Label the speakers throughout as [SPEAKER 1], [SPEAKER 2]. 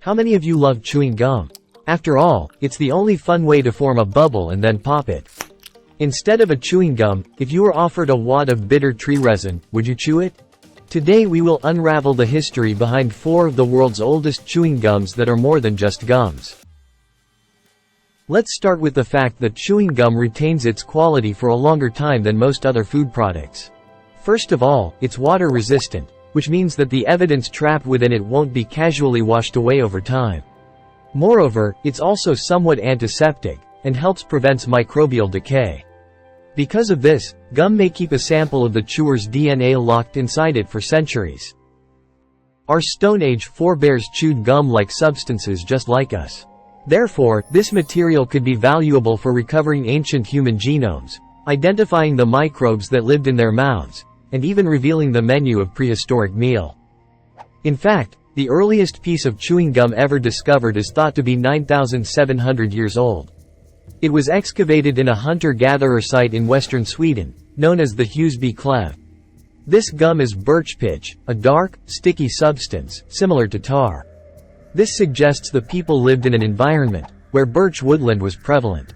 [SPEAKER 1] How many of you love chewing gum? After all, it's the only fun way to form a bubble and then pop it. Instead of a chewing gum, if you were offered a wad of bitter tree resin, would you chew it? Today we will unravel the history behind 4 of the world's oldest chewing gums that are more than just gums. Let's start with the fact that chewing gum retains its quality for a longer time than most other food products. First of all, it's water resistant, which means that the evidence trapped within it won't be casually washed away over time. Moreover, it's also somewhat antiseptic, and helps prevent microbial decay. Because of this, gum may keep a sample of the chewer's DNA locked inside it for centuries. Our Stone Age forebears chewed gum-like substances just like us. Therefore, this material could be valuable for recovering ancient human genomes, identifying the microbes that lived in their mouths, and even revealing the menu of prehistoric meal. In fact, the earliest piece of chewing gum ever discovered is thought to be 9,700 years old. It was excavated in a hunter-gatherer site in western Sweden, known as the Husby Cleve. This gum is birch pitch, a dark, sticky substance, similar to tar. This suggests the people lived in an environment where birch woodland was prevalent.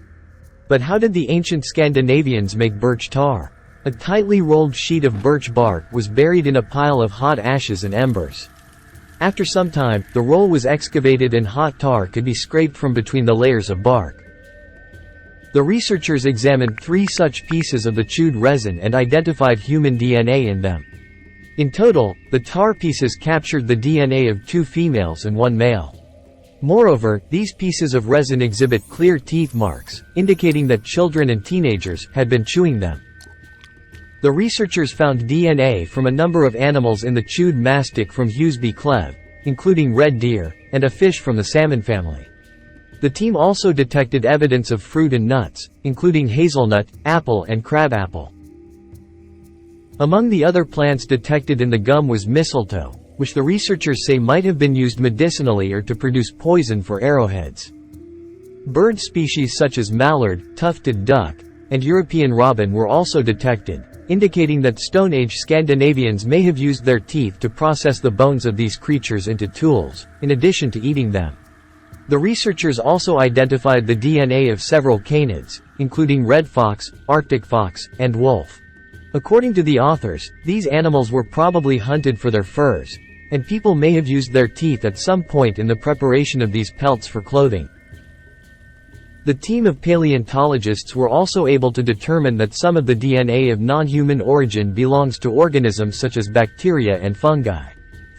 [SPEAKER 1] But how did the ancient Scandinavians make birch tar? A tightly rolled sheet of birch bark was buried in a pile of hot ashes and embers. After some time, the roll was excavated and hot tar could be scraped from between the layers of bark. The researchers examined 3 such pieces of the chewed resin and identified human DNA in them. In total, the tar pieces captured the DNA of 2 females and 1 male. Moreover, these pieces of resin exhibit clear teeth marks, indicating that children and teenagers had been chewing them. The researchers found DNA from a number of animals in the chewed mastic from Husby Cleve, including red deer, and a fish from the salmon family. The team also detected evidence of fruit and nuts, including hazelnut, apple and crabapple. Among the other plants detected in the gum was mistletoe, which the researchers say might have been used medicinally or to produce poison for arrowheads. Bird species such as mallard, tufted duck, and European robin were also detected, indicating that Stone Age Scandinavians may have used their teeth to process the bones of these creatures into tools, in addition to eating them. The researchers also identified the DNA of several canids, including red fox, Arctic fox, and wolf. According to the authors, these animals were probably hunted for their furs, and people may have used their teeth at some point in the preparation of these pelts for clothing. The team of paleontologists were also able to determine that some of the DNA of non-human origin belongs to organisms such as bacteria and fungi.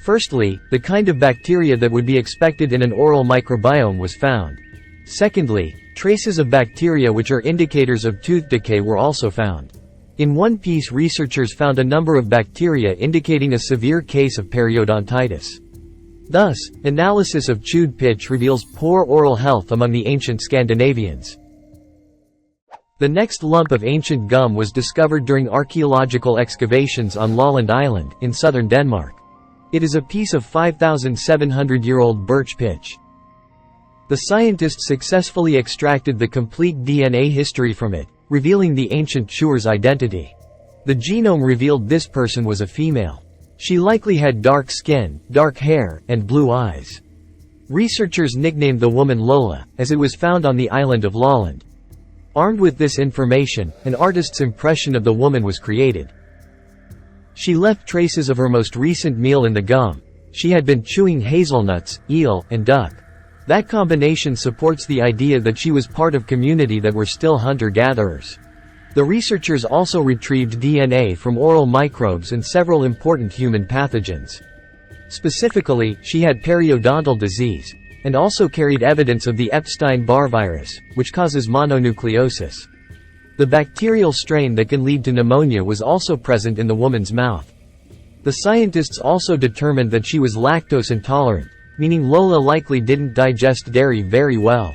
[SPEAKER 1] Firstly, the kind of bacteria that would be expected in an oral microbiome was found. Secondly, traces of bacteria which are indicators of tooth decay were also found. In one piece, researchers found a number of bacteria indicating a severe case of periodontitis. Thus, analysis of chewed pitch reveals poor oral health among the ancient Scandinavians. The next lump of ancient gum was discovered during archaeological excavations on Lolland Island, in southern Denmark. It is a piece of 5,700-year-old birch pitch. The scientists successfully extracted the complete DNA history from it, revealing the ancient chewer's identity. The genome revealed this person was a female. She likely had dark skin, dark hair, and blue eyes. Researchers nicknamed the woman Lola, as it was found on the island of Lolland. Armed with this information, an artist's impression of the woman was created. She left traces of her most recent meal in the gum. She had been chewing hazelnuts, eel, and duck. That combination supports the idea that she was part of community that were still hunter-gatherers. The researchers also retrieved DNA from oral microbes and several important human pathogens. Specifically, she had periodontal disease, and also carried evidence of the Epstein-Barr virus, which causes mononucleosis. The bacterial strain that can lead to pneumonia was also present in the woman's mouth. The scientists also determined that she was lactose intolerant, meaning Lola likely didn't digest dairy very well.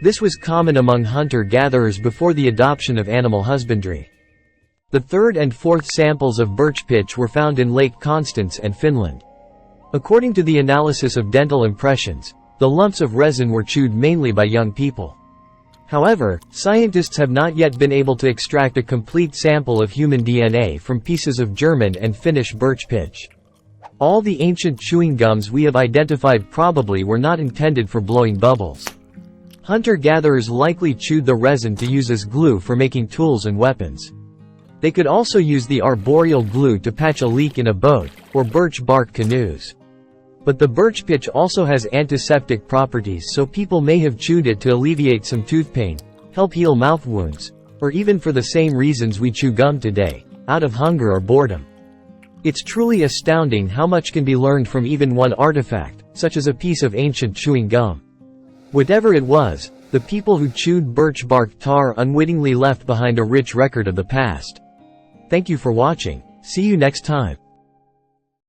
[SPEAKER 1] This was common among hunter-gatherers before the adoption of animal husbandry. The third and fourth samples of birch pitch were found in Lake Constance and Finland. According to the analysis of dental impressions, the lumps of resin were chewed mainly by young people. However, scientists have not yet been able to extract a complete sample of human DNA from pieces of German and Finnish birch pitch. All the ancient chewing gums we have identified probably were not intended for blowing bubbles. Hunter-gatherers likely chewed the resin to use as glue for making tools and weapons. They could also use the arboreal glue to patch a leak in a boat, or birch bark canoes. But the birch pitch also has antiseptic properties, so people may have chewed it to alleviate some tooth pain, help heal mouth wounds, or even for the same reasons we chew gum today, out of hunger or boredom. It's truly astounding how much can be learned from even one artifact, such as a piece of ancient chewing gum. Whatever it was, the people who chewed birch bark tar unwittingly left behind a rich record of the past. Thank you for watching. See you next time.